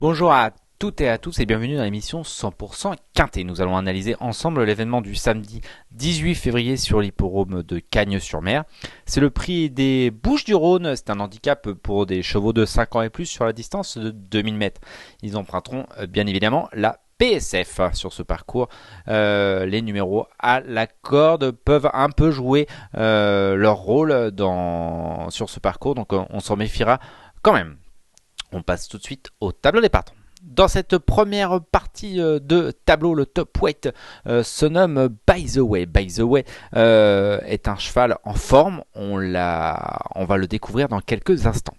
Bonjour à toutes et à tous et bienvenue dans l'émission 100% Quintet. Nous allons analyser ensemble l'événement du samedi 18 février sur l'hippodrome de Cagnes-sur-Mer. C'est le prix des Bouches-du-Rhône. C'est un handicap pour des chevaux de 5 ans et plus sur la distance de 2000 mètres. Ils emprunteront bien évidemment la PSF sur ce parcours. Les numéros à la corde peuvent un peu jouer leur rôle sur ce parcours, donc on s'en méfiera quand même. On passe tout de suite au tableau des partants. Dans cette première partie de tableau, le top weight se nomme By the Way. By the Way est un cheval en forme. On va le découvrir dans quelques instants.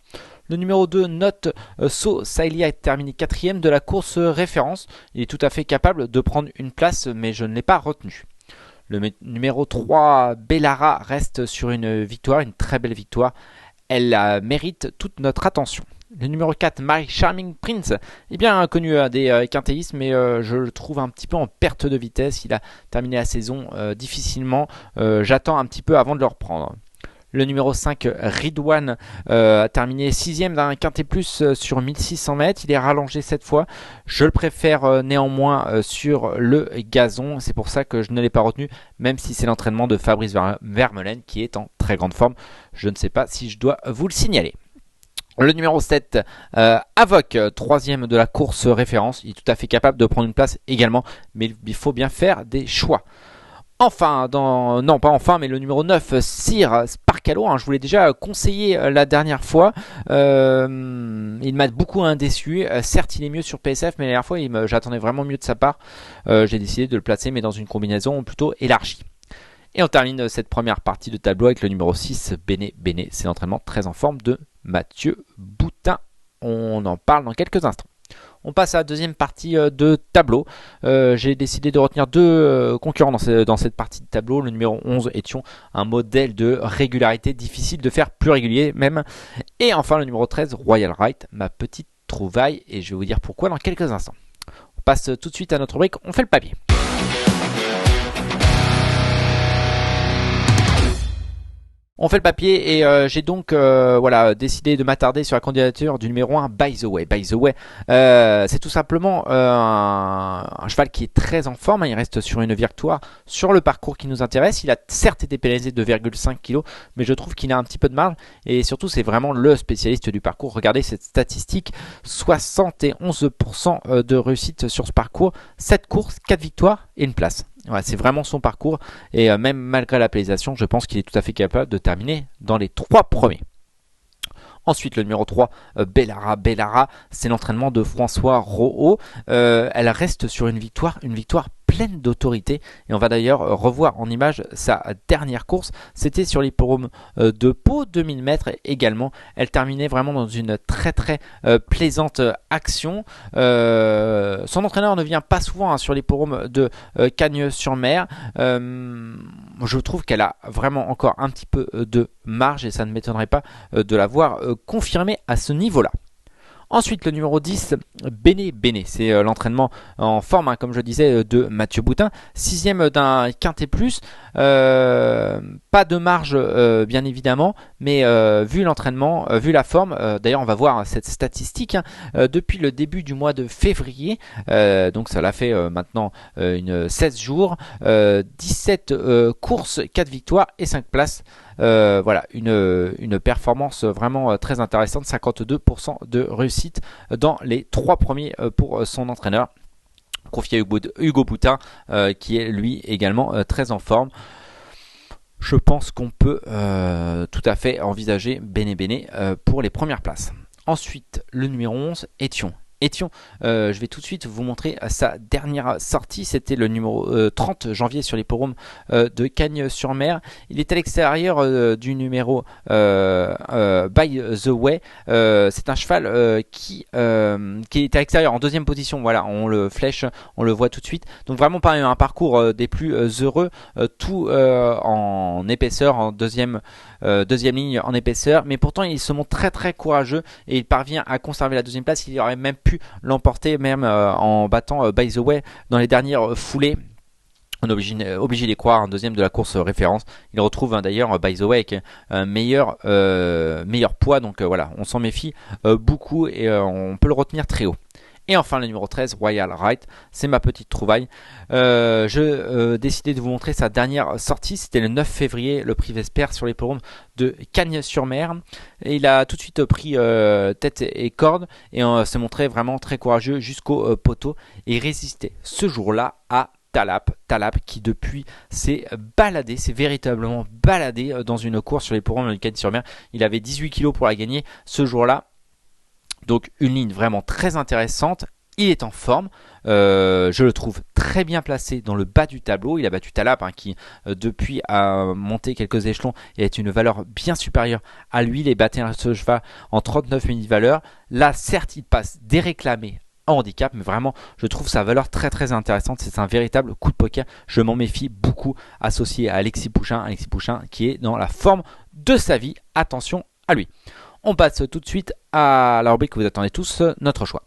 Le numéro 2, Note So Sailia, est terminé 4ème de la course référence. Il est tout à fait capable de prendre une place, mais je ne l'ai pas retenu. Le numéro 3, Bellara, reste sur une victoire, une très belle victoire. Elle mérite toute notre attention. Le numéro 4, My Charming Prince, est bien connu des quintéistes, mais je le trouve un petit peu en perte de vitesse. Il a terminé la saison difficilement. J'attends un petit peu avant de le reprendre. Le numéro 5, Ridwan, a terminé 6ème d'un quintet plus sur 1600 mètres. Il est rallongé cette fois. Je le préfère néanmoins sur le gazon. C'est pour ça que je ne l'ai pas retenu, même si c'est l'entraînement de Fabrice Vermeulen qui est en très grande forme. Je ne sais pas si je dois vous le signaler. Le numéro 7, Avoc, 3ème de la course référence. Il est tout à fait capable de prendre une place également, mais il faut bien faire des choix. Enfin, non pas enfin, mais le numéro 9, Sir Sparkalo, je vous l'ai déjà conseillé la dernière fois. Il m'a beaucoup déçu. Certes, il est mieux sur PSF, mais la dernière fois, j'attendais vraiment mieux de sa part. J'ai décidé de le placer, mais dans une combinaison plutôt élargie. Et on termine cette première partie de tableau avec le numéro 6, Béné Béné. C'est l'entraînement très en forme de Mathieu Boutin. On en parle dans quelques instants. On passe à la deuxième partie de tableau. J'ai décidé de retenir deux concurrents dans cette partie de tableau. Le numéro 11, Étion, un modèle de régularité difficile de faire plus régulier même. Et enfin le numéro 13, Royal Right, ma petite trouvaille. Et je vais vous dire pourquoi dans quelques instants. On passe tout de suite à notre rubrique, on fait le papier. On fait le papier et j'ai donc décidé de m'attarder sur la candidature du numéro 1, By the Way. By the Way, c'est tout simplement un cheval qui est très en forme. Il reste sur une victoire sur le parcours qui nous intéresse. Il a certes été pénalisé de 2,5 kg, mais je trouve qu'il a un petit peu de marge. Et surtout, c'est vraiment le spécialiste du parcours. Regardez cette statistique, 71% de réussite sur ce parcours. 7 courses, 4 victoires et une place. Voilà, c'est vraiment son parcours et même malgré la pénalisation, je pense qu'il est tout à fait capable de terminer dans les 3 premiers. Ensuite, le numéro 3, Bellara. Bellara, c'est l'entraînement de François Rohaut. Elle reste sur une victoire pleine d'autorité. Et on va d'ailleurs revoir en image sa dernière course. C'était sur l'hippodrome de Pau, 2000 mètres également. Elle terminait vraiment dans une très plaisante action. Son entraîneur ne vient pas souvent sur l'hippodrome de Cagnes-sur-Mer. Je trouve qu'elle a vraiment encore un petit peu de marge et ça ne m'étonnerait pas de la voir confirmée à ce niveau-là. Ensuite, le numéro 10, Béné Béné. C'est l'entraînement en forme, comme je disais, de Mathieu Boutin. 6ème d'un quintet plus. Pas de marge, bien évidemment, mais vu l'entraînement, vu la forme, d'ailleurs, on va voir cette statistique. Depuis le début du mois de février, donc ça l'a fait maintenant 16 jours, 17 courses, 4 victoires et 5 places. Voilà, une performance vraiment très intéressante, 52% de réussite dans les 3 premiers pour son entraîneur, confié à Hugo Boutin, qui est lui également très en forme. Je pense qu'on peut tout à fait envisager Béné Béné pour les premières places. Ensuite, le numéro 11, Étion. Étion, je vais tout de suite vous montrer sa dernière sortie. C'était le numéro 30 janvier sur l'hippodrome de Cagnes-sur-Mer. Il est à l'extérieur du numéro By the Way. C'est un cheval qui est à l'extérieur en deuxième position. Voilà, on le flèche, on le voit tout de suite. Donc vraiment pas un parcours des plus heureux. Tout en épaisseur, en deuxième ligne en épaisseur. Mais pourtant, il se montre très courageux et il parvient à conserver la deuxième place. Il aurait même pu l'emporter même en battant By the Way dans les dernières foulées. On est obligé d'y croire, un deuxième de la course référence. Il retrouve d'ailleurs By the Way avec un meilleur poids, donc voilà, on s'en méfie beaucoup et on peut le retenir très haut. Et enfin le numéro 13, Royal Right, c'est ma petite trouvaille. Je décidais de vous montrer sa dernière sortie, c'était le 9 février, le prix Vesper sur l'hippodrome de Cagnes-sur-Mer. Et il a tout de suite pris tête et corde et s'est montré vraiment très courageux jusqu'au poteau et résistait ce jour-là à Talap qui depuis s'est véritablement baladé dans une course sur l'hippodrome de Cagnes-sur-Mer. Il avait 18 kg pour la gagner ce jour-là. Donc une ligne vraiment très intéressante. Il est en forme, je le trouve très bien placé dans le bas du tableau. Il a battu Talap qui depuis a monté quelques échelons et est une valeur bien supérieure à lui. Il est battu ce cheval en 39 mini-valeurs. Là certes il passe déréclamé en handicap, mais vraiment je trouve sa valeur très très intéressante. C'est un véritable coup de poker. Je m'en méfie beaucoup associé à Alexis Pouchin qui est dans la forme de sa vie. Attention à lui. On passe tout de suite à la rubrique que vous attendez tous, notre choix.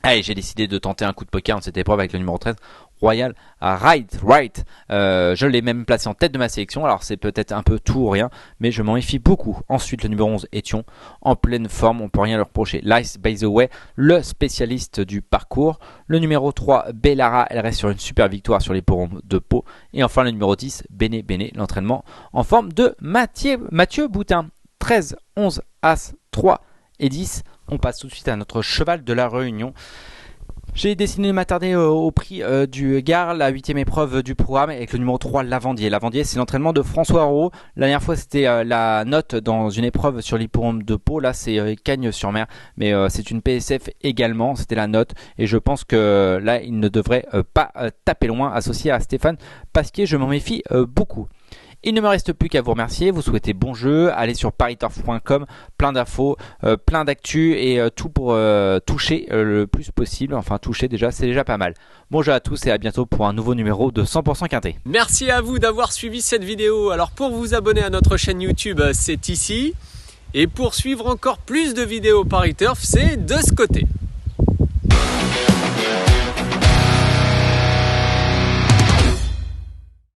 Allez, j'ai décidé de tenter un coup de poker dans cette épreuve avec le numéro 13, Royal Right. Je l'ai même placé en tête de ma sélection, alors c'est peut-être un peu tout ou rien, mais je m'en méfie beaucoup. Ensuite, le numéro 11, Étion, en pleine forme, on peut rien leur reprocher. Lice by the way, le spécialiste du parcours. Le numéro 3, Bellara, elle reste sur une super victoire sur l'hippodrome de Pau. Et enfin, le numéro 10, Béné, l'entraînement en forme de Mathieu Boutin. 13, 11, As, 3 et 10. On passe tout de suite à notre cheval de la Réunion. J'ai décidé de m'attarder au prix du Gard, la 8e épreuve du programme, avec le numéro 3, Lavandier. Lavandier, c'est l'entraînement de François Roux. La dernière fois, c'était la note dans une épreuve sur l'hippodrome de Pau. Là, c'est Cagnes-sur-Mer, mais c'est une PSF également. C'était la note, et je pense que là, il ne devrait pas taper loin, associé à Stéphane Pasquier. Je m'en méfie beaucoup. Il ne me reste plus qu'à vous remercier, vous souhaiter bon jeu, allez sur pariturf.com, plein d'infos, plein d'actu et tout pour toucher le plus possible. Enfin toucher déjà, c'est déjà pas mal. Bon jeu à tous et à bientôt pour un nouveau numéro de 100% Quintet. Merci à vous d'avoir suivi cette vidéo. Alors pour vous abonner à notre chaîne YouTube, c'est ici. Et pour suivre encore plus de vidéos Pariturf, c'est de ce côté.